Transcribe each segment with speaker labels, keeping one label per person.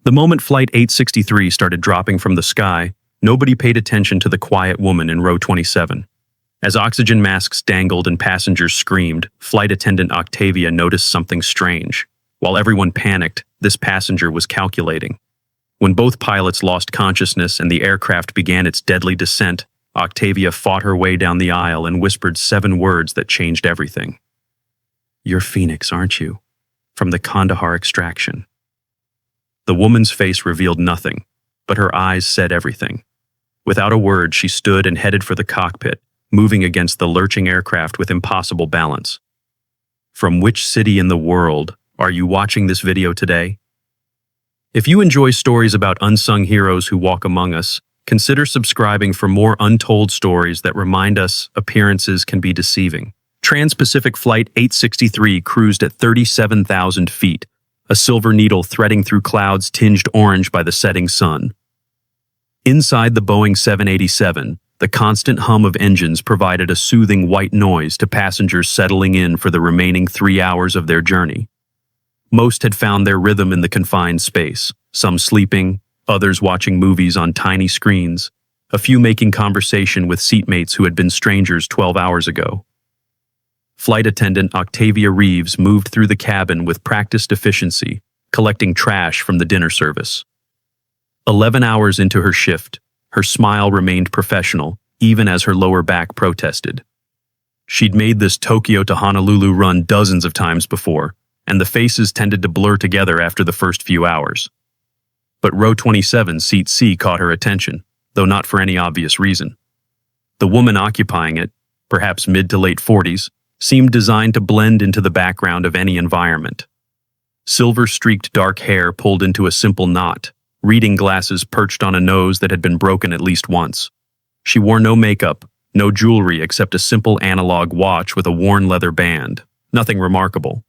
Speaker 1: The moment Flight 863 started dropping from the sky, nobody paid attention to the quiet woman in row 27. As oxygen masks dangled and passengers screamed, flight attendant Octavia noticed something strange. While everyone panicked, this passenger was calculating. When both pilots lost consciousness and the aircraft began its deadly descent, Octavia fought her way down the aisle and whispered 7 words that changed everything. "You're Phoenix, aren't you? From the Kandahar extraction." The woman's face revealed nothing, but her eyes said everything. Without a word, she stood and headed for the cockpit, moving against the lurching aircraft with impossible balance. From which city in the world are you watching this video today? If you enjoy stories about unsung heroes who walk among us, consider subscribing for more untold stories that remind us appearances can be deceiving. Trans-Pacific Flight 863 cruised at 37,000 feet, a silver needle threading through clouds tinged orange by the setting sun. Inside the Boeing 787, the constant hum of engines provided a soothing white noise to passengers settling in for the remaining 3 hours of their journey. Most had found their rhythm in the confined space, some sleeping, others watching movies on tiny screens, a few making conversation with seatmates who had been strangers 12 hours ago. Flight attendant Octavia Reeves moved through the cabin with practiced efficiency, collecting trash from the dinner service. 11 hours into her shift, her smile remained professional, even as her lower back protested. She'd made this Tokyo to Honolulu run dozens of times before, and the faces tended to blur together after the first few hours. But row 27, seat C, caught her attention, though not for any obvious reason. The woman occupying it, perhaps mid to late 40s, seemed designed to blend into the background of any environment. Silver-streaked dark hair pulled into a simple knot, reading glasses perched on a nose that had been broken at least once. She wore no makeup, no jewelry except a simple analog watch with a worn leather band, nothing remarkable.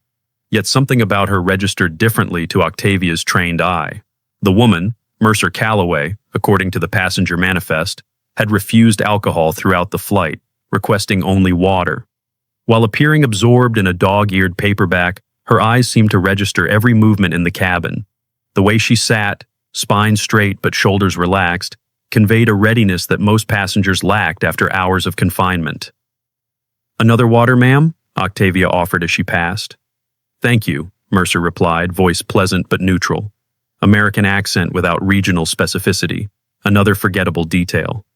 Speaker 1: Yet something about her registered differently to Octavia's trained eye. The woman, Mercer Calloway, according to the passenger manifest, had refused alcohol throughout the flight, requesting only water. While appearing absorbed in a dog-eared paperback, her eyes seemed to register every movement in the cabin. The way she sat, spine straight but shoulders relaxed, conveyed a readiness that most passengers lacked after hours of confinement. "Another water, ma'am?" Octavia offered as she passed. "Thank you," Mercer replied, voice pleasant but neutral. American accent without regional specificity, another forgettable detail.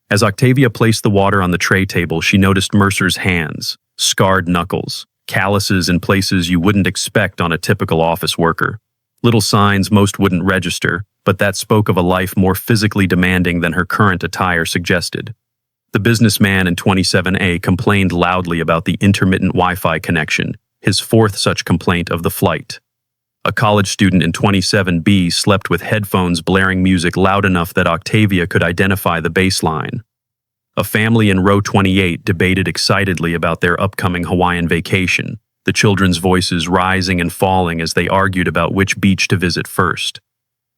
Speaker 1: As Octavia placed the water on the tray table, she noticed Mercer's hands, scarred knuckles, calluses in places you wouldn't expect on a typical office worker. Little signs most wouldn't register, but that spoke of a life more physically demanding than her current attire suggested. The businessman in 27A complained loudly about the intermittent Wi-Fi connection, his 4th such complaint of the flight. A college student in 27B slept with headphones blaring music loud enough that Octavia could identify the bass line. A family in row 28 debated excitedly about their upcoming Hawaiian vacation, the children's voices rising and falling as they argued about which beach to visit first.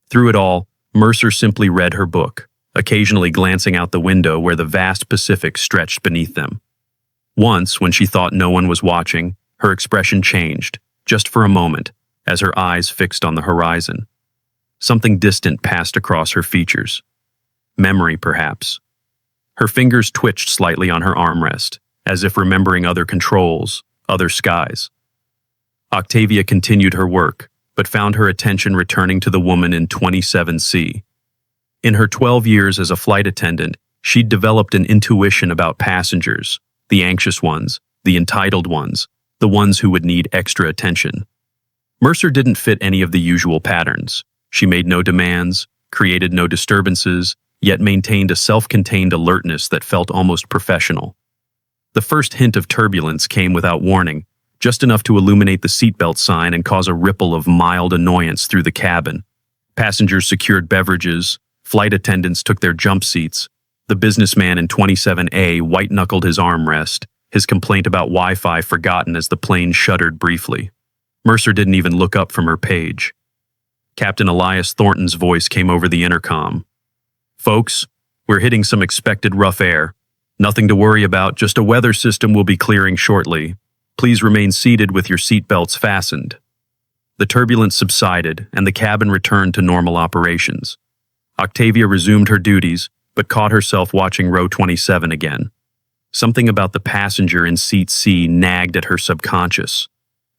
Speaker 1: Through it all, Mercer simply read her book, occasionally glancing out the window where the vast Pacific stretched beneath them. Once, when she thought no one was watching, her expression changed, just for a moment, as her eyes fixed on the horizon. Something distant passed across her features. Memory, perhaps. Her fingers twitched slightly on her armrest, as if remembering other controls, other skies. Octavia continued her work, but found her attention returning to the woman in 27C. In her 12 years as a flight attendant, she'd developed an intuition about passengers, the anxious ones, the entitled ones, the ones who would need extra attention. Mercer didn't fit any of the usual patterns. She made no demands, created no disturbances, yet maintained a self-contained alertness that felt almost professional. The first hint of turbulence came without warning, just enough to illuminate the seatbelt sign and cause a ripple of mild annoyance through the cabin. Passengers secured beverages, flight attendants took their jump seats, the businessman in 27A white-knuckled his armrest, his complaint about Wi-Fi forgotten as the plane shuddered briefly. Mercer didn't even look up from her page. Captain Elias Thornton's voice came over the intercom. "Folks, we're hitting some expected rough air. Nothing to worry about, just a weather system will be clearing shortly. Please remain seated with your seatbelts fastened." The turbulence subsided, and the cabin returned to normal operations. Octavia resumed her duties, but caught herself watching row 27 again. Something about the passenger in seat C nagged at her subconscious.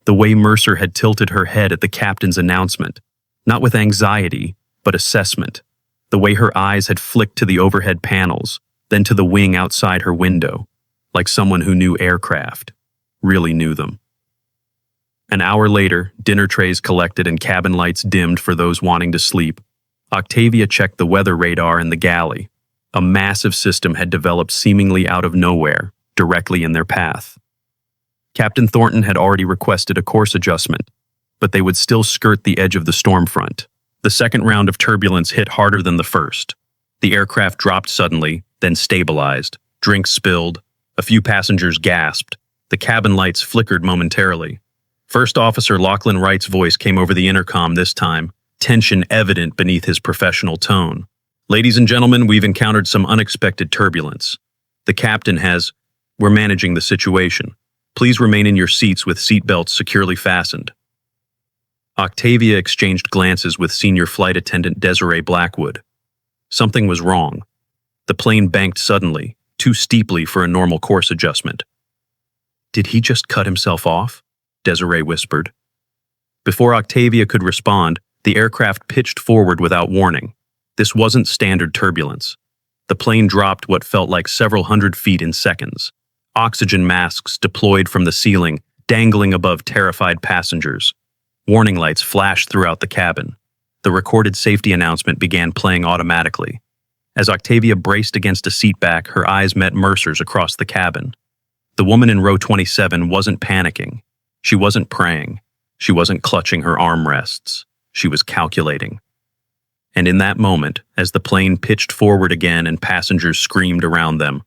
Speaker 1: The way Mercer had tilted her head at the captain's announcement, not with anxiety, but assessment. The way her eyes had flicked to the overhead panels, then to the wing outside her window, like someone who knew aircraft, really knew them. An hour later, dinner trays collected and cabin lights dimmed for those wanting to sleep. Octavia checked the weather radar in the galley. A massive system had developed seemingly out of nowhere, directly in their path. Captain Thornton had already requested a course adjustment, but they would still skirt the edge of the storm front. The second round of turbulence hit harder than the first. The aircraft dropped suddenly, then stabilized. Drinks spilled. A few passengers gasped. The cabin lights flickered momentarily. First Officer Lachlan Wright's voice came over the intercom this time, tension evident beneath his professional tone. "Ladies and gentlemen, we've encountered some unexpected turbulence. The captain we're managing the situation. Please remain in your seats with seatbelts securely fastened." Octavia exchanged glances with Senior Flight Attendant Desiree Blackwood. Something was wrong. The plane banked suddenly, too steeply for a normal course adjustment. "Did he just cut himself off?" Desiree whispered. Before Octavia could respond, the aircraft pitched forward without warning. This wasn't standard turbulence. The plane dropped what felt like several hundred feet in seconds. Oxygen masks deployed from the ceiling, dangling above terrified passengers. Warning lights flashed throughout the cabin. The recorded safety announcement began playing automatically. As Octavia braced against a seatback, her eyes met Mercer's across the cabin. The woman in row 27 wasn't panicking. She wasn't praying. She wasn't clutching her armrests. She was calculating. And in that moment, as the plane pitched forward again and passengers screamed around them,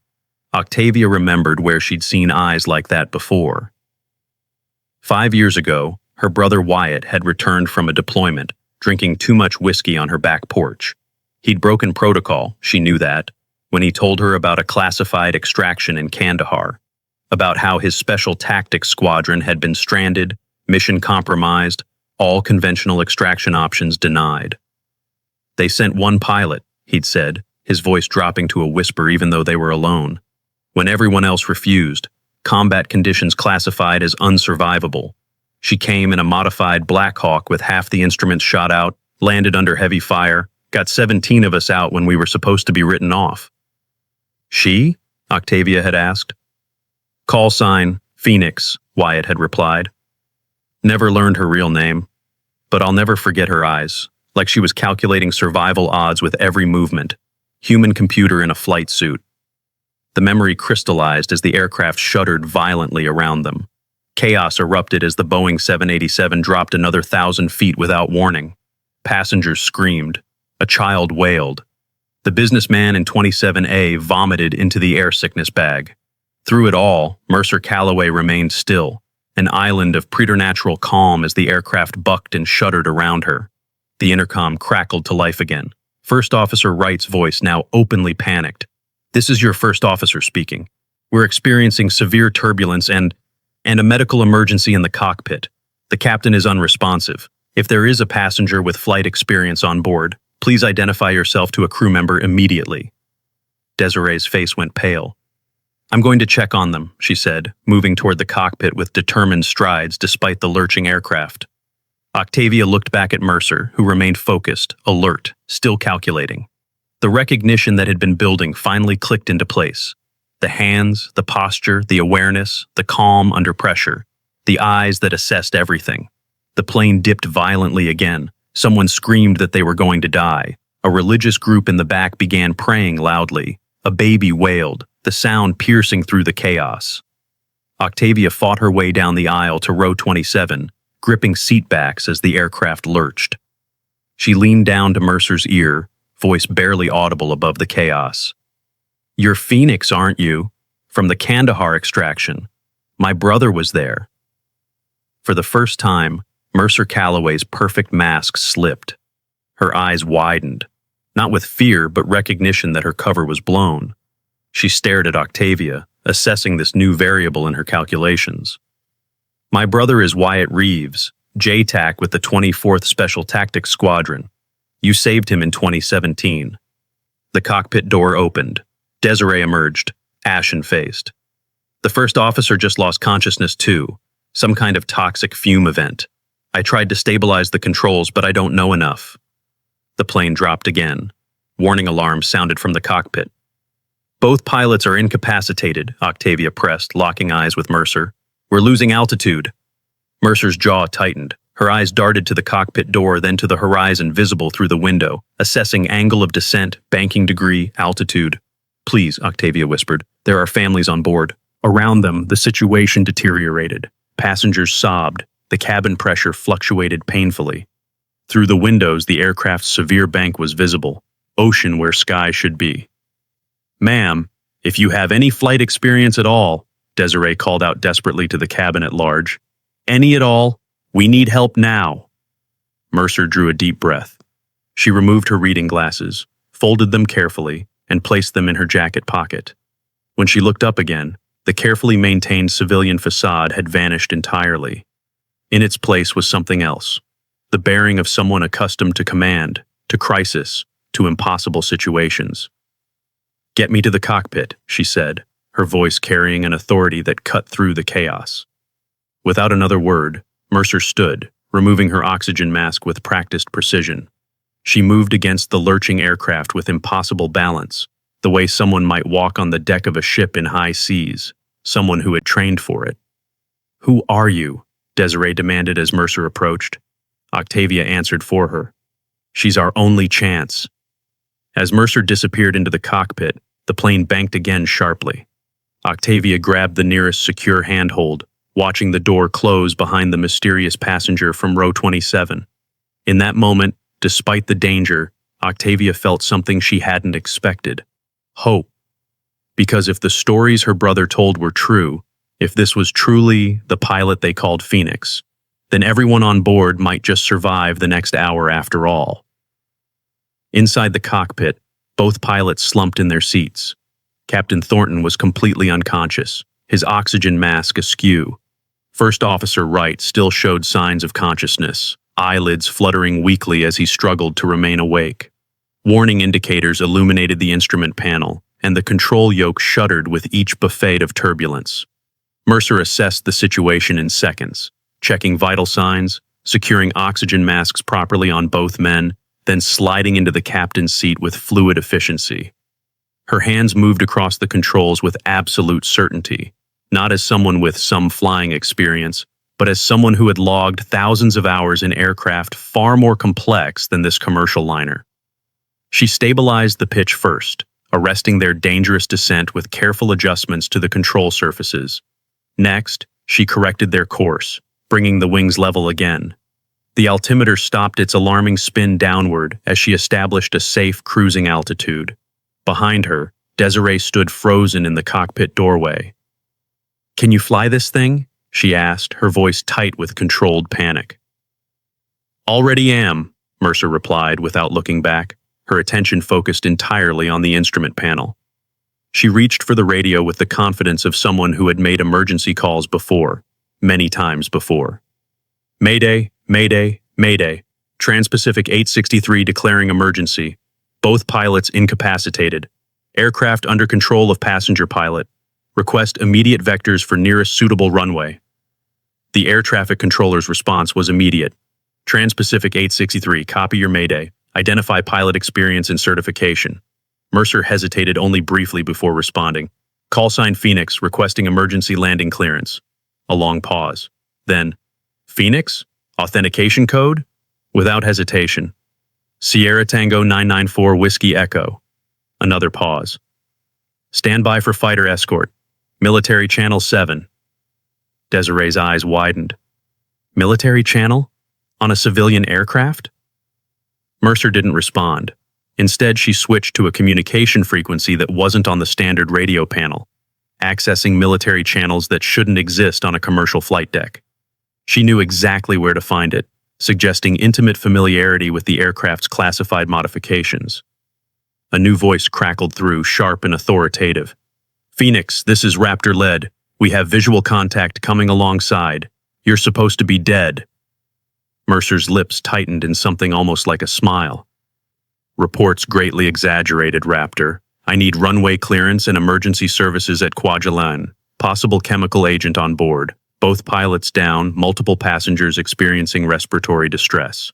Speaker 1: Octavia remembered where she'd seen eyes like that before. 5 years ago, her brother Wyatt had returned from a deployment, drinking too much whiskey on her back porch. He'd broken protocol, she knew that, when he told her about a classified extraction in Kandahar, about how his special tactics squadron had been stranded, mission compromised, all conventional extraction options denied. "They sent one pilot," he'd said, his voice dropping to a whisper even though they were alone. "When everyone else refused, combat conditions classified as unsurvivable. She came in a modified Black Hawk with half the instruments shot out, landed under heavy fire, got 17 of us out when we were supposed to be written off." "She?" Octavia had asked. "Call sign, Phoenix," Wyatt had replied. Never learned her real name, but I'll never forget her eyes, like she was calculating survival odds with every movement. Human computer in a flight suit. The memory crystallized as the aircraft shuddered violently around them. Chaos erupted as the Boeing 787 dropped another 1,000 feet without warning. Passengers screamed. A child wailed. The businessman in 27A vomited into the air sickness bag. Through it all, Mercer Calloway remained still, an island of preternatural calm as the aircraft bucked and shuddered around her. The intercom crackled to life again. First Officer Wright's voice now openly panicked. "This is your first officer speaking. We're experiencing severe turbulence and a medical emergency in the cockpit. The captain is unresponsive. If there is a passenger with flight experience on board, please identify yourself to a crew member immediately." Desiree's face went pale. "I'm going to check on them," she said, moving toward the cockpit with determined strides despite the lurching aircraft. Octavia looked back at Mercer, who remained focused, alert, still calculating. The recognition that had been building finally clicked into place. The hands, the posture, the awareness, the calm under pressure, the eyes that assessed everything. The plane dipped violently again. Someone screamed that they were going to die. A religious group in the back began praying loudly. A baby wailed, the sound piercing through the chaos. Octavia fought her way down the aisle to row 27, gripping seatbacks as the aircraft lurched. She leaned down to Mercer's ear, voice barely audible above the chaos. "You're Phoenix, aren't you? From the Kandahar extraction. My brother was there." For the first time, Mercer Calloway's perfect mask slipped. Her eyes widened, not with fear but recognition that her cover was blown. She stared at Octavia, assessing this new variable in her calculations. "My brother is Wyatt Reeves, JTAC with the 24th Special Tactics Squadron. You saved him in 2017. The cockpit door opened. Desiree emerged, ashen-faced. The first officer just lost consciousness too, some kind of toxic fume event. I tried to stabilize the controls, but I don't know enough. The plane dropped again. Warning alarms sounded from the cockpit. Both pilots are incapacitated, Octavia pressed, locking eyes with Mercer. We're losing altitude. Mercer's jaw tightened. Her eyes darted to the cockpit door, then to the horizon visible through the window, assessing angle of descent, banking degree, altitude. Please, Octavia whispered. There are families on board. Around them, the situation deteriorated. Passengers sobbed. The cabin pressure fluctuated painfully. Through the windows, the aircraft's severe bank was visible. Ocean where sky should be. Ma'am, if you have any flight experience at all, Desiree called out desperately to the cabin at large. Any at all? We need help now. Mercer drew a deep breath. She removed her reading glasses, folded them carefully, and placed them in her jacket pocket. When she looked up again, the carefully maintained civilian facade had vanished entirely. In its place was something else, the bearing of someone accustomed to command, to crisis, to impossible situations. Get me to the cockpit, she said, her voice carrying an authority that cut through the chaos. Without another word, Mercer stood, removing her oxygen mask with practiced precision. She moved against the lurching aircraft with impossible balance, the way someone might walk on the deck of a ship in high seas, someone who had trained for it. Who are you? Desiree demanded as Mercer approached. Octavia answered for her. She's our only chance. As Mercer disappeared into the cockpit, the plane banked again sharply. Octavia grabbed the nearest secure handhold, watching the door close behind the mysterious passenger from row 27. In that moment, despite the danger, Octavia felt something she hadn't expected. Hope. Because if the stories her brother told were true, if this was truly the pilot they called Phoenix, then everyone on board might just survive the next hour after all. Inside the cockpit, both pilots slumped in their seats. Captain Thornton was completely unconscious, his oxygen mask askew. First Officer Wright still showed signs of consciousness, eyelids fluttering weakly as he struggled to remain awake. Warning indicators illuminated the instrument panel, and the control yoke shuddered with each buffet of turbulence. Mercer assessed the situation in seconds, checking vital signs, securing oxygen masks properly on both men, then sliding into the captain's seat with fluid efficiency. Her hands moved across the controls with absolute certainty, not as someone with some flying experience, but as someone who had logged thousands of hours in aircraft far more complex than this commercial liner. She stabilized the pitch first, arresting their dangerous descent with careful adjustments to the control surfaces. Next, she corrected their course, bringing the wings level again. The altimeter stopped its alarming spin downward as she established a safe cruising altitude. Behind her, Desiree stood frozen in the cockpit doorway. Can you fly this thing? She asked, her voice tight with controlled panic. Already am, Mercer replied without looking back, her attention focused entirely on the instrument panel. She reached for the radio with the confidence of someone who had made emergency calls before, many times before. Mayday, Mayday, Mayday. Trans-Pacific 863 declaring emergency. Both pilots incapacitated. Aircraft under control of passenger pilot. Request immediate vectors for nearest suitable runway. The air traffic controller's response was immediate. Trans-Pacific 863, copy your Mayday. Identify pilot experience and certification. Mercer hesitated only briefly before responding. Call sign Phoenix, requesting emergency landing clearance. A long pause. Then, Phoenix? Authentication code? Without hesitation. Sierra Tango 994 Whiskey Echo. Another pause. Stand by for fighter escort. Military Channel 7. Desiree's eyes widened. Military channel? On a civilian aircraft? Mercer didn't respond. Instead, she switched to a communication frequency that wasn't on the standard radio panel, accessing military channels that shouldn't exist on a commercial flight deck. She knew exactly where to find it, suggesting intimate familiarity with the aircraft's classified modifications. A new voice crackled through, sharp and authoritative. Phoenix, this is Raptor Lead. We have visual contact coming alongside. You're supposed to be dead. Mercer's lips tightened in something almost like a smile. Reports greatly exaggerated, Raptor. I need runway clearance and emergency services at Kwajalein. Possible chemical agent on board. Both pilots down, multiple passengers experiencing respiratory distress.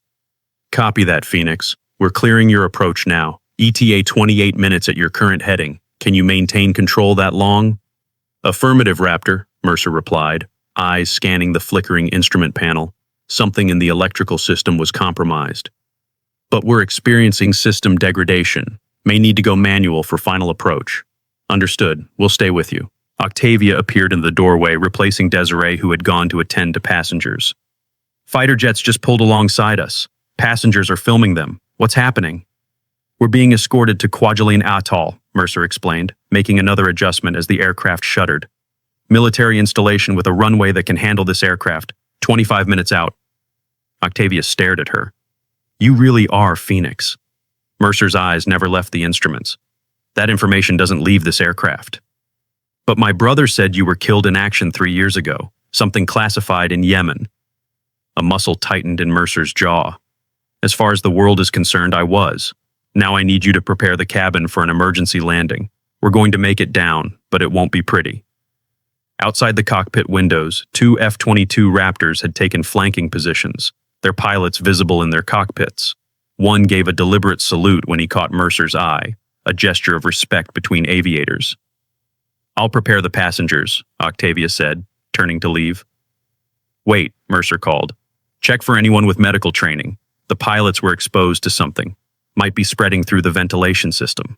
Speaker 1: Copy that, Phoenix. We're clearing your approach now. ETA 28 minutes at your current heading. Can you maintain control that long? Affirmative, Raptor, Mercer replied, eyes scanning the flickering instrument panel. Something in the electrical system was compromised. But we're experiencing system degradation. May need to go manual for final approach. Understood. We'll stay with you. Octavia appeared in the doorway, replacing Desiree, who had gone to attend to passengers. Fighter jets just pulled alongside us. Passengers are filming them. What's happening? We're being escorted to Kwajalein Atoll, Mercer explained, making another adjustment as the aircraft shuddered. Military installation with a runway that can handle this aircraft. 25 minutes out. Octavia stared at her. You really are Phoenix. Mercer's eyes never left the instruments. That information doesn't leave this aircraft. But my brother said you were killed in action 3 years ago, something classified in Yemen. A muscle tightened in Mercer's jaw. As far as the world is concerned, I was. Now I need you to prepare the cabin for an emergency landing. We're going to make it down, but it won't be pretty. Outside the cockpit windows, 2 F-22 Raptors had taken flanking positions, their pilots visible in their cockpits. One gave a deliberate salute when he caught Mercer's eye, a gesture of respect between aviators. I'll prepare the passengers, Octavia said, turning to leave. Wait, Mercer called. Check for anyone with medical training. The pilots were exposed to something. Might be spreading through the ventilation system.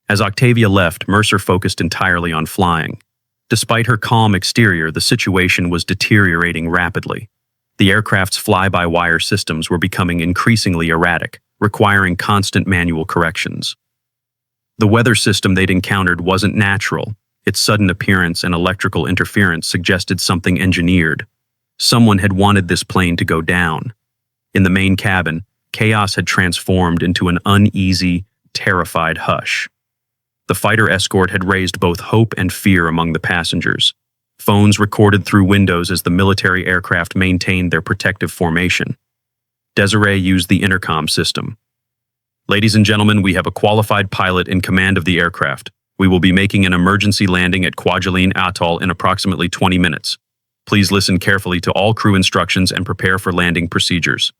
Speaker 1: As Octavia left, Mercer focused entirely on flying. Despite her calm exterior, the situation was deteriorating rapidly. The aircraft's fly-by-wire systems were becoming increasingly erratic, requiring constant manual corrections. The weather system they'd encountered wasn't natural. Its sudden appearance and electrical interference suggested something engineered. Someone had wanted this plane to go down. In the main cabin, chaos had transformed into an uneasy, terrified hush. The fighter escort had raised both hope and fear among the passengers. Phones recorded through windows as the military aircraft maintained their protective formation. Desiree used the intercom system. Ladies and gentlemen, we have a qualified pilot in command of the aircraft. We will be making an emergency landing at Kwajalein Atoll in approximately 20 minutes. Please listen carefully to all crew instructions and prepare for landing procedures.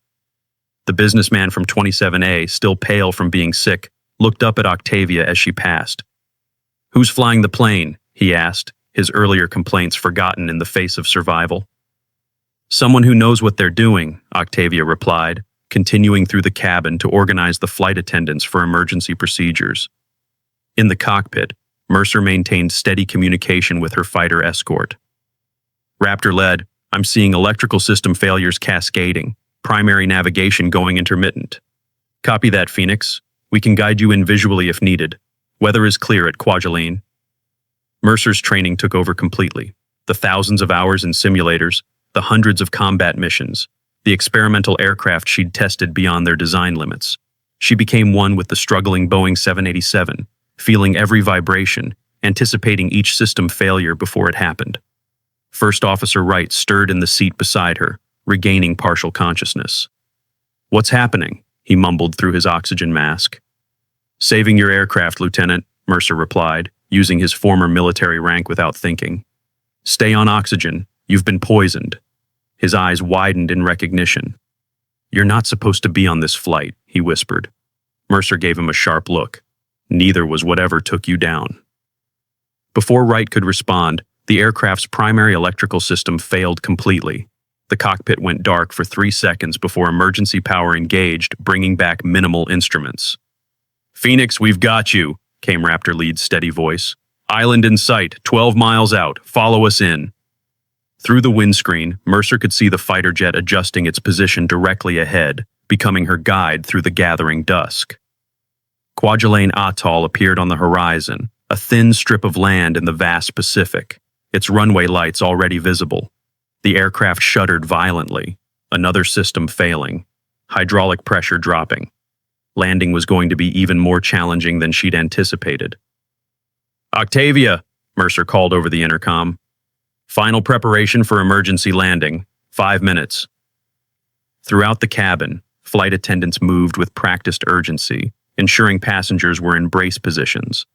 Speaker 1: The businessman from 27A, still pale from being sick, looked up at Octavia as she passed. Who's flying the plane? He asked, his earlier complaints forgotten in the face of survival. Someone who knows what they're doing, Octavia replied, continuing through the cabin to organize the flight attendants for emergency procedures. In the cockpit, Mercer maintained steady communication with her fighter escort. Raptor led, I'm seeing electrical system failures cascading, primary navigation going intermittent. Copy that, Phoenix. We can guide you in visually if needed. Weather is clear at Kwajalein. Mercer's training took over completely. The thousands of hours in simulators, the hundreds of combat missions, the experimental aircraft she'd tested beyond their design limits. She became one with the struggling Boeing 787, feeling every vibration, anticipating each system failure before it happened. First Officer Wright stirred in the seat beside her, regaining partial consciousness. What's happening? He mumbled through his oxygen mask. Saving your aircraft, Lieutenant, Mercer replied, using his former military rank without thinking. Stay on oxygen. You've been poisoned. His eyes widened in recognition. You're not supposed to be on this flight, he whispered. Mercer gave him a sharp look. Neither was whatever took you down. Before Wright could respond, the aircraft's primary electrical system failed completely. The cockpit went dark for 3 seconds before emergency power engaged, bringing back minimal instruments. Phoenix, we've got you, came Raptor Lead's steady voice. Island in sight, 12 miles out. Follow us in. Through the windscreen, Mercer could see the fighter jet adjusting its position directly ahead, becoming her guide through the gathering dusk. Kwajalein Atoll appeared on the horizon, a thin strip of land in the vast Pacific, its runway lights already visible. The aircraft shuddered violently, another system failing, hydraulic pressure dropping. Landing was going to be even more challenging than she'd anticipated. Octavia, Mercer called over the intercom. Final preparation for emergency landing. 5 minutes. Throughout the cabin, flight attendants moved with practiced urgency, ensuring passengers were in brace positions.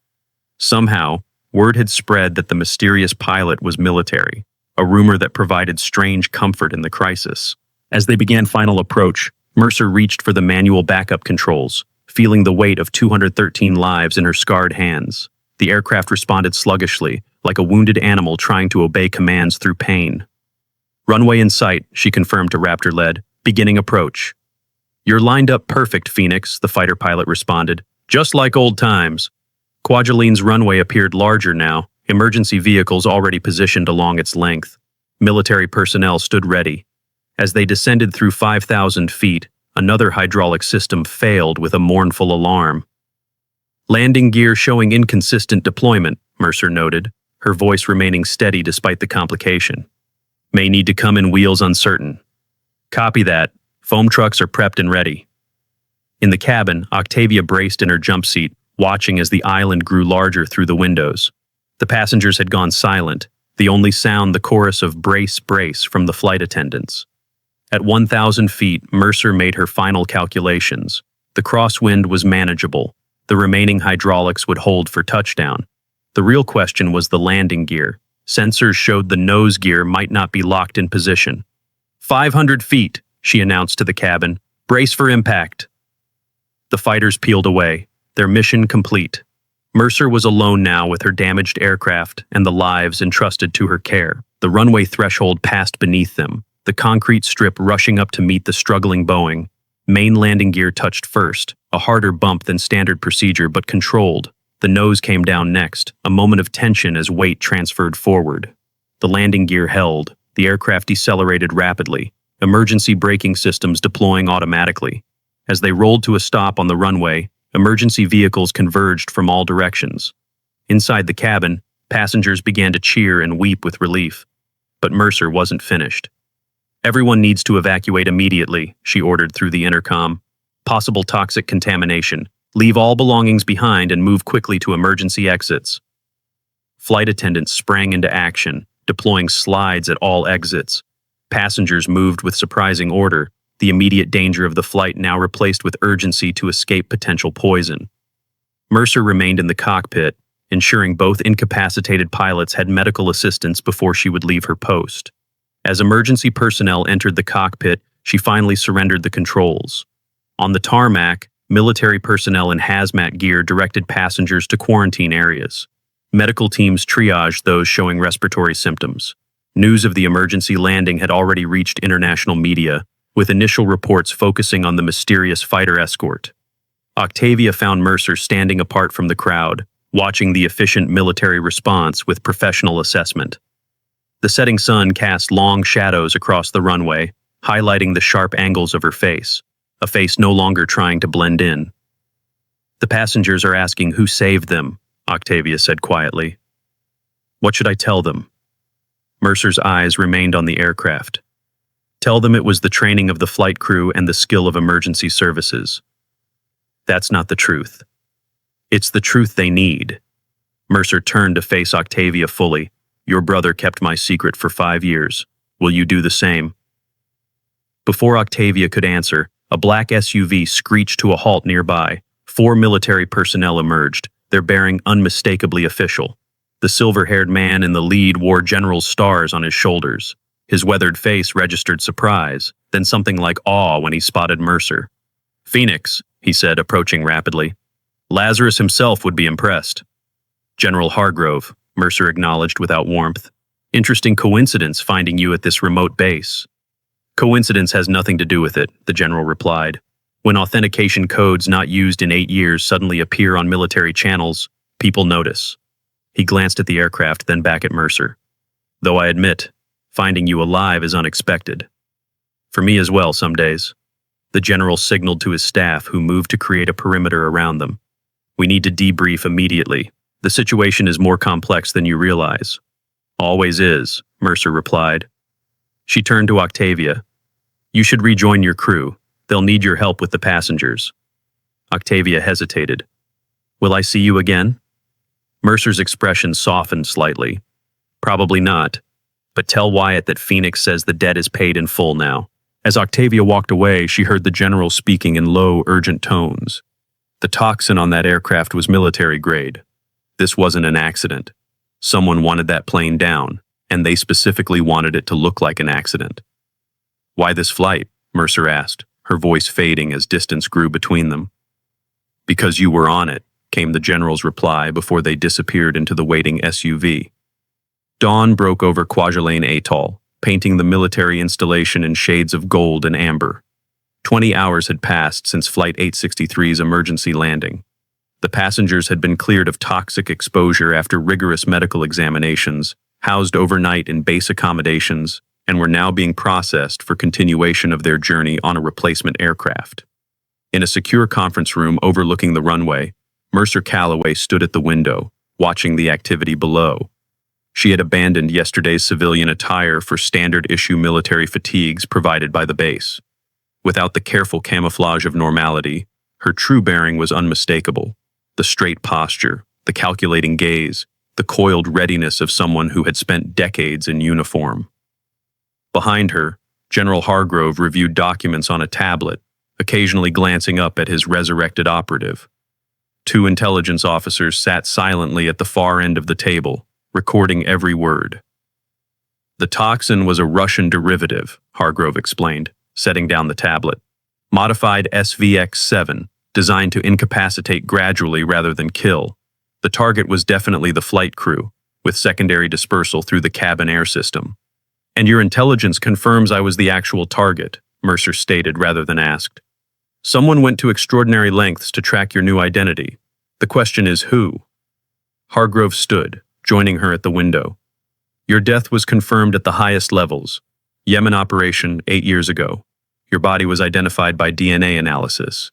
Speaker 1: Somehow, word had spread that the mysterious pilot was military, a rumor that provided strange comfort in the crisis. As they began final approach, Mercer reached for the manual backup controls, feeling the weight of 213 lives in her scarred hands. The aircraft responded sluggishly, like a wounded animal trying to obey commands through pain. "Runway in sight," she confirmed to Raptor Lead, "beginning approach." "You're lined up perfect, Phoenix," the fighter pilot responded. "Just like old times." Kwajalene's runway appeared larger now, emergency vehicles already positioned along its length. Military personnel stood ready. As they descended through 5,000 feet, another hydraulic system failed with a mournful alarm. "Landing gear showing inconsistent deployment," Mercer noted, her voice remaining steady despite the complication. "May need to come in wheels uncertain." "Copy that. Foam trucks are prepped and ready." In the cabin, Octavia braced in her jump seat, watching as the island grew larger through the windows. The passengers had gone silent, the only sound the chorus of "brace, brace" from the flight attendants. At 1,000 feet, Mercer made her final calculations. The crosswind was manageable. The remaining hydraulics would hold for touchdown. The real question was the landing gear. Sensors showed the nose gear might not be locked in position. 500 feet, she announced to the cabin. "Brace for impact." The fighters peeled away, their mission complete. Mercer was alone now with her damaged aircraft and the lives entrusted to her care. The runway threshold passed beneath them, the concrete strip rushing up to meet the struggling Boeing. Main landing gear touched first, a harder bump than standard procedure but controlled. The nose came down next, a moment of tension as weight transferred forward. The landing gear held, the aircraft decelerated rapidly, emergency braking systems deploying automatically. As they rolled to a stop on the runway, emergency vehicles converged from all directions. Inside the cabin, passengers began to cheer and weep with relief. But Mercer wasn't finished. "Everyone needs to evacuate immediately," she ordered through the intercom. "Possible toxic contamination. Leave all belongings behind and move quickly to emergency exits." Flight attendants sprang into action, deploying slides at all exits. Passengers moved with surprising order, the immediate danger of the flight now replaced with urgency to escape potential poison. Mercer remained in the cockpit, ensuring both incapacitated pilots had medical assistance before she would leave her post. As emergency personnel entered the cockpit, she finally surrendered the controls. On the tarmac, military personnel in hazmat gear directed passengers to quarantine areas. Medical teams triaged those showing respiratory symptoms. News of the emergency landing had already reached international media, with initial reports focusing on the mysterious fighter escort. Octavia found Mercer standing apart from the crowd, watching the efficient military response with professional assessment. The setting sun cast long shadows across the runway, highlighting the sharp angles of her face, a face no longer trying to blend in. "The passengers are asking who saved them," Octavia said quietly. "What should I tell them?" Mercer's eyes remained on the aircraft. "Tell them it was the training of the flight crew and the skill of emergency services." "That's not the truth." "It's the truth they need." Mercer turned to face Octavia fully. "Your brother kept my secret for 5 years. Will you do the same?" Before Octavia could answer, a black SUV screeched to a halt nearby. 4 military personnel emerged, their bearing unmistakably official. The silver-haired man in the lead wore general's stars on his shoulders. His weathered face registered surprise, then something like awe when he spotted Mercer. "Phoenix," he said, approaching rapidly. "Lazarus himself would be impressed." "General Hargrove," Mercer acknowledged without warmth. "Interesting coincidence finding you at this remote base." "Coincidence has nothing to do with it," the general replied. "When authentication codes not used in 8 years suddenly appear on military channels, people notice." He glanced at the aircraft, then back at Mercer. "Though I admit, finding you alive is unexpected. For me as well some days." The general signaled to his staff, who moved to create a perimeter around them. "We need to debrief immediately. The situation is more complex than you realize." "Always is," Mercer replied. She turned to Octavia. "You should rejoin your crew. They'll need your help with the passengers." Octavia hesitated. "Will I see you again?" Mercer's expression softened slightly. "Probably not. But tell Wyatt that Phoenix says the debt is paid in full now. As Octavia walked away, she heard the general speaking in low, urgent tones. The toxin on that aircraft was military grade. This wasn't an accident. Someone wanted that plane down, and they specifically wanted it to look like an accident. "Why this flight?" Mercer asked, her voice fading as distance grew between them. "Because you were on it," came the general's reply before they disappeared into the waiting SUV. Dawn broke over Kwajalein Atoll, painting the military installation in shades of gold and amber. 20 hours had passed since Flight 863's emergency landing. The passengers had been cleared of toxic exposure after rigorous medical examinations, housed overnight in base accommodations, and were now being processed for continuation of their journey on a replacement aircraft. In a secure conference room overlooking the runway, Mercer Calloway stood at the window, watching the activity below. She had abandoned yesterday's civilian attire for standard-issue military fatigues provided by the base. Without the careful camouflage of normality, her true bearing was unmistakable. The straight posture, the calculating gaze, the coiled readiness of someone who had spent decades in uniform. Behind her, General Hargrove reviewed documents on a tablet, occasionally glancing up at his resurrected operative. Two intelligence officers sat silently at the far end of the table, recording every word. "The toxin was a Russian derivative," Hargrove explained, setting down the tablet. "Modified SVX-7, designed to incapacitate gradually rather than kill. The target was definitely the flight crew, with secondary dispersal through the cabin air system. And your intelligence confirms I was the actual target," Mercer stated rather than asked. "Someone went to extraordinary lengths to track your new identity. The question is who?" Hargrove stood, joining her at the window. "Your death was confirmed at the highest levels. Yemen operation 8 years ago. Your body was identified by DNA analysis."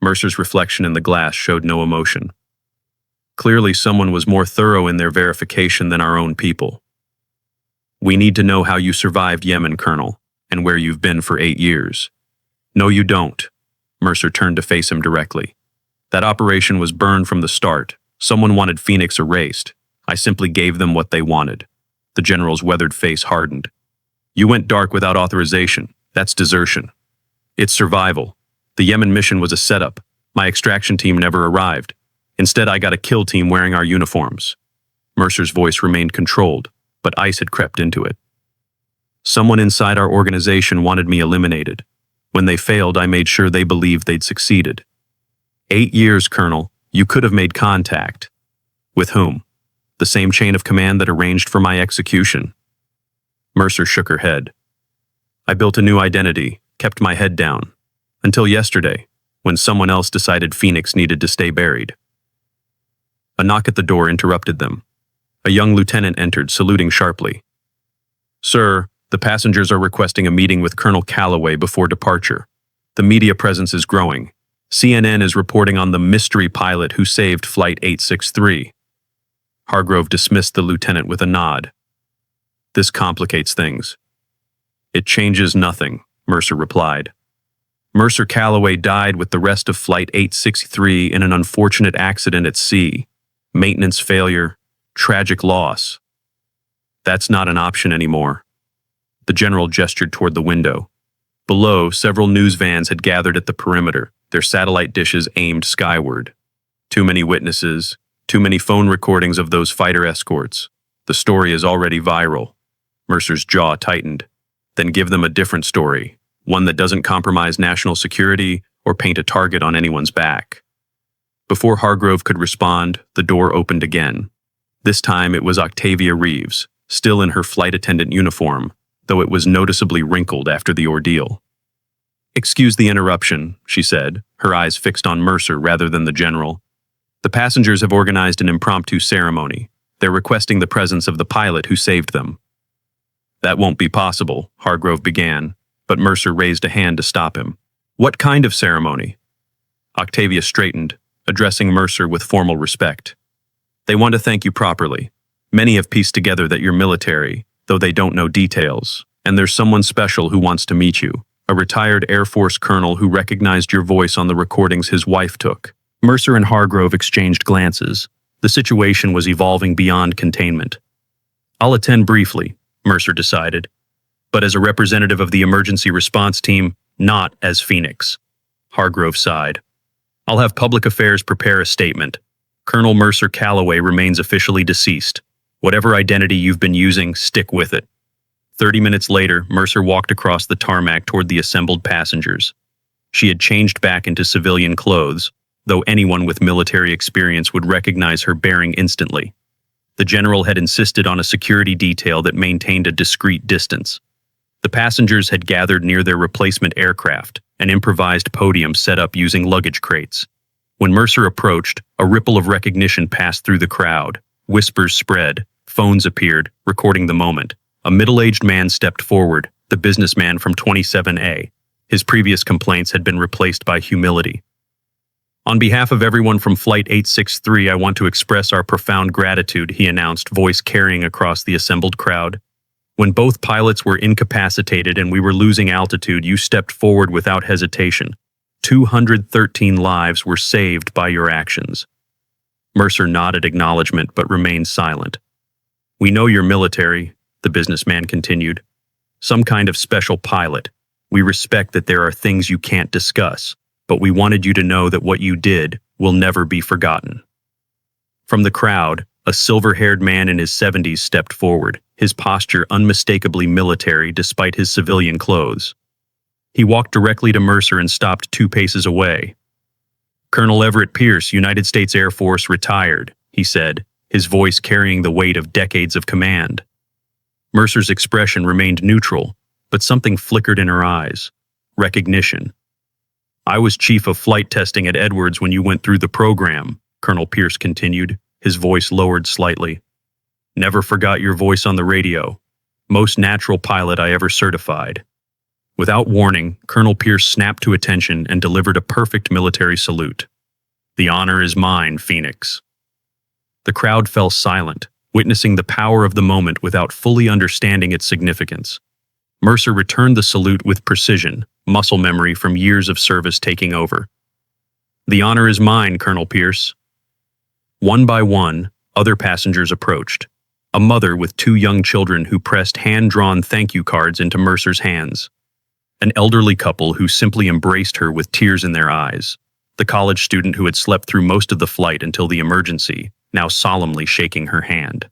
Speaker 1: Mercer's reflection in the glass showed no emotion. Clearly, someone was more thorough in their verification than our own people. "We need to know how you survived Yemen, Colonel, and where you've been for 8 years. "No, you don't." Mercer turned to face him directly. "That operation was burned from the start. Someone wanted Phoenix erased. I simply gave them what they wanted." The general's weathered face hardened. "You went dark without authorization. That's desertion. It's survival. The Yemen mission was a setup. My extraction team never arrived. Instead, I got a kill team wearing our uniforms." Mercer's voice remained controlled, but ice had crept into it. "Someone inside our organization wanted me eliminated. When they failed, I made sure they believed they'd succeeded. 8 years, Colonel. You could have made contact." "With whom?" "The same chain of command that arranged for my execution." Mercer shook her head. "I built a new identity, kept my head down. Until yesterday, when someone else decided Phoenix needed to stay buried." A knock at the door interrupted them. A young lieutenant entered, saluting sharply. "Sir, the passengers are requesting a meeting with Colonel Calloway before departure. The media presence is growing. CNN is reporting on the mystery pilot who saved Flight 863. Hargrove dismissed the lieutenant with a nod. "This complicates things." "It changes nothing," Mercer replied. "Mercer Calloway died with the rest of Flight 863 in an unfortunate accident at sea. Maintenance failure, tragic loss. That's not an option anymore." The general gestured toward the window. Below, several news vans had gathered at the perimeter, their satellite dishes aimed skyward. Too many witnesses, too many phone recordings of those fighter escorts. The story is already viral. Mercer's jaw tightened. Then give them a different story, one that doesn't compromise national security or paint a target on anyone's back. Before Hargrove could respond, the door opened again. This time it was Octavia Reeves, still in her flight attendant uniform, though it was noticeably wrinkled after the ordeal. "Excuse the interruption," she said, her eyes fixed on Mercer rather than the general. "The passengers have organized an impromptu ceremony. They're requesting the presence of the pilot who saved them." "That won't be possible," Hargrove began, but Mercer raised a hand to stop him. "What kind of ceremony?" Octavia straightened, addressing Mercer with formal respect. "They want to thank you properly. Many have pieced together that you're military, though they don't know details, and there's someone special who wants to meet you, a retired Air Force colonel who recognized your voice on the recordings his wife took." Mercer and Hargrove exchanged glances. The situation was evolving beyond containment. "I'll attend briefly," Mercer decided. but as a representative of the emergency response team, not as Phoenix. Hargrove sighed. I'll have public affairs prepare a statement. Colonel Mercer Calloway remains officially deceased. Whatever identity you've been using, stick with it. 30 minutes later, Mercer walked across the tarmac toward the assembled passengers. She had changed back into civilian clothes, though anyone with military experience would recognize her bearing instantly. The general had insisted on a security detail that maintained a discreet distance. The passengers had gathered near their replacement aircraft, an improvised podium set up using luggage crates. When Mercer approached, a ripple of recognition passed through the crowd. Whispers spread, phones appeared, recording the moment. A middle-aged man stepped forward, the businessman from 27A. His previous complaints had been replaced by humility. On behalf of everyone from Flight 863, I want to express our profound gratitude, he announced, voice carrying across the assembled crowd. When both pilots were incapacitated and we were losing altitude, you stepped forward without hesitation. 213 lives were saved by your actions. Mercer nodded acknowledgement but remained silent. We know you're military, the businessman continued. Some kind of special pilot. We respect that there are things you can't discuss, but we wanted you to know that what you did will never be forgotten. From the crowd, a silver-haired man in his 70s stepped forward, his posture unmistakably military despite his civilian clothes. He walked directly to Mercer and stopped 2 paces away. Colonel Everett Pierce, United States Air Force, retired, he said, his voice carrying the weight of decades of command. Mercer's expression remained neutral, but something flickered in her eyes. Recognition. I was chief of flight testing at Edwards when you went through the program, Colonel Pierce continued, his voice lowered slightly. Never forgot your voice on the radio. Most natural pilot I ever certified. Without warning, Colonel Pierce snapped to attention and delivered a perfect military salute. The honor is mine, Phoenix. The crowd fell silent, witnessing the power of the moment without fully understanding its significance. Mercer returned the salute with precision, muscle memory from years of service taking over. The honor is mine, Colonel Pierce. One by one, other passengers approached. A mother with 2 young children who pressed hand-drawn thank you cards into Mercer's hands. An elderly couple who simply embraced her with tears in their eyes. The college student who had slept through most of the flight until the emergency, now solemnly shaking her hand.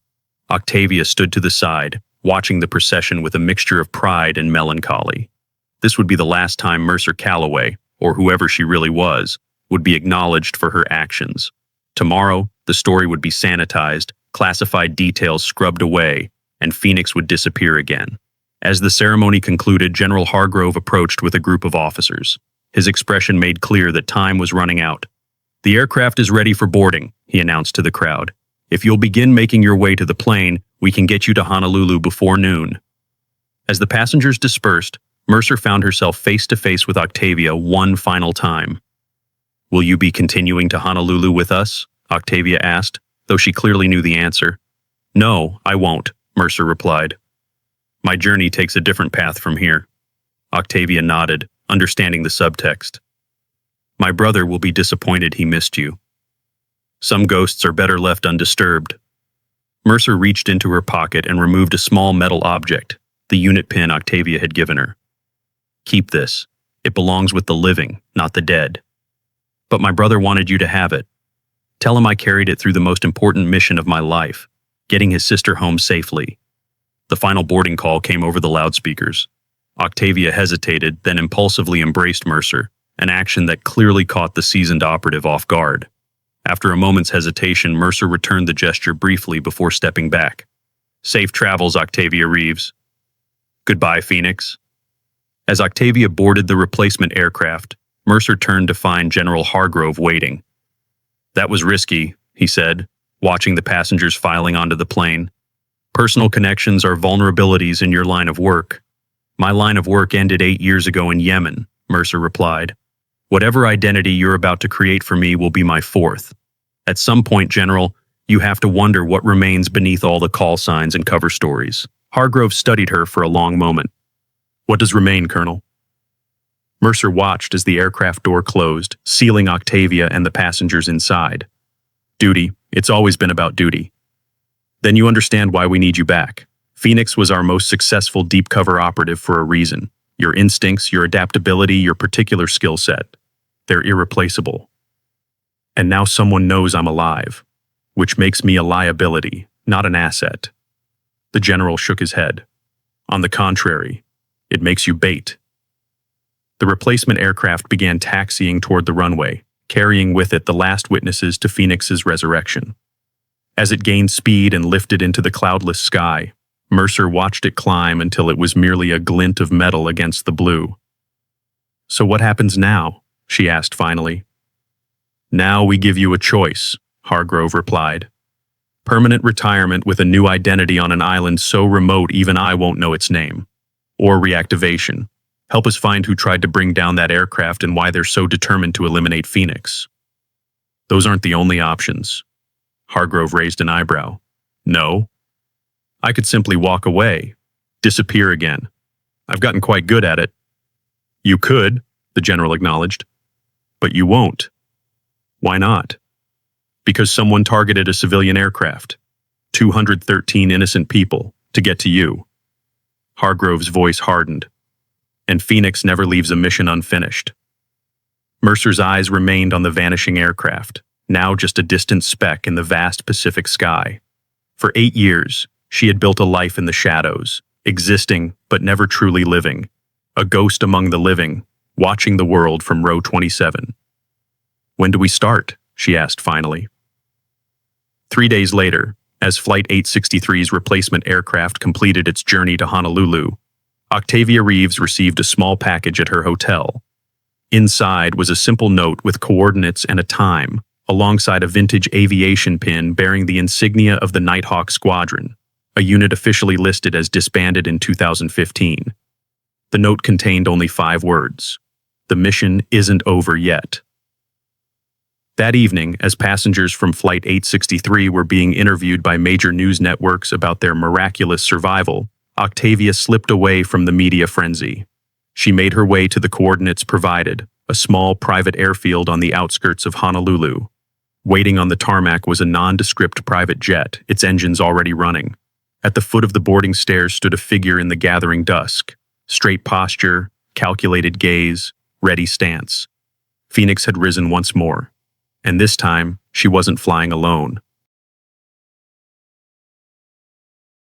Speaker 1: Octavia stood to the side, watching the procession with a mixture of pride and melancholy. This would be the last time Mercer Calloway, or whoever she really was, would be acknowledged for her actions. Tomorrow, the story would be sanitized, classified details scrubbed away, and Phoenix would disappear again. As the ceremony concluded, General Hargrove approached with a group of officers. His expression made clear that time was running out. The aircraft is ready for boarding, he announced to the crowd. If you'll begin making your way to the plane, we can get you to Honolulu before noon. As the passengers dispersed, Mercer found herself face to face with Octavia one final time. Will you be continuing to Honolulu with us? Octavia asked, though she clearly knew the answer. No, I won't, Mercer replied. My journey takes a different path from here. Octavia nodded, understanding the subtext. My brother will be disappointed he missed you. Some ghosts are better left undisturbed. Mercer reached into her pocket and removed a small metal object, the unit pin Octavia had given her. Keep this. It belongs with the living, not the dead. But my brother wanted you to have it. Tell him I carried it through the most important mission of my life, getting his sister home safely. The final boarding call came over the loudspeakers. Octavia hesitated, then impulsively embraced Mercer, an action that clearly caught the seasoned operative off guard. After a moment's hesitation, Mercer returned the gesture briefly before stepping back. Safe travels, Octavia Reeves. Goodbye, Phoenix. As Octavia boarded the replacement aircraft, Mercer turned to find General Hargrove waiting. That was risky, he said, watching the passengers filing onto the plane. Personal connections are vulnerabilities in your line of work. My line of work ended 8 years ago in Yemen, Mercer replied. Whatever identity you're about to create for me will be my 4th. At some point, General, you have to wonder what remains beneath all the call signs and cover stories. Hargrove studied her for a long moment. What does remain, Colonel? Mercer watched as the aircraft door closed, sealing Octavia and the passengers inside. Duty. It's always been about duty. Then you understand why we need you back. Phoenix was our most successful deep cover operative for a reason. Your instincts, your adaptability, your particular skill set. They're irreplaceable. And now someone knows I'm alive, which makes me a liability, not an asset. The general shook his head. On the contrary, it makes you bait. The replacement aircraft began taxiing toward the runway, carrying with it the last witnesses to Phoenix's resurrection. As it gained speed and lifted into the cloudless sky, Mercer watched it climb until it was merely a glint of metal against the blue. "So what happens now?" she asked finally. "Now we give you a choice," Hargrove replied. "Permanent retirement with a new identity on an island so remote even I won't know its name. Or reactivation. Help us find who tried to bring down that aircraft and why they're so determined to eliminate Phoenix." "Those aren't the only options." Hargrove raised an eyebrow. "No. I could simply walk away, disappear again. I've gotten quite good at it." "You could," the general acknowledged. "But you won't." "Why not?" "Because someone targeted a civilian aircraft. 213 innocent people to get to you." Hargrove's voice hardened. "And Phoenix never leaves a mission unfinished." Mercer's eyes remained on the vanishing aircraft, now just a distant speck in the vast Pacific sky. For 8 years, she had built a life in the shadows, existing but never truly living, a ghost among the living, watching the world from row 27. "When do we start?" she asked finally. 3 days later, as Flight 863's replacement aircraft completed its journey to Honolulu, Octavia Reeves received a small package at her hotel. Inside was a simple note with coordinates and a time, alongside a vintage aviation pin bearing the insignia of the Nighthawk Squadron, a unit officially listed as disbanded in 2015. The note contained only 5 words. "The mission isn't over yet." That evening, as passengers from Flight 863 were being interviewed by major news networks about their miraculous survival, Octavia slipped away from the media frenzy. She made her way to the coordinates provided, a small private airfield on the outskirts of Honolulu. Waiting on the tarmac was a nondescript private jet, its engines already running. At the foot of the boarding stairs stood a figure in the gathering dusk. Straight posture, calculated gaze, ready stance. Phoenix had risen once more. And this time, she wasn't flying alone.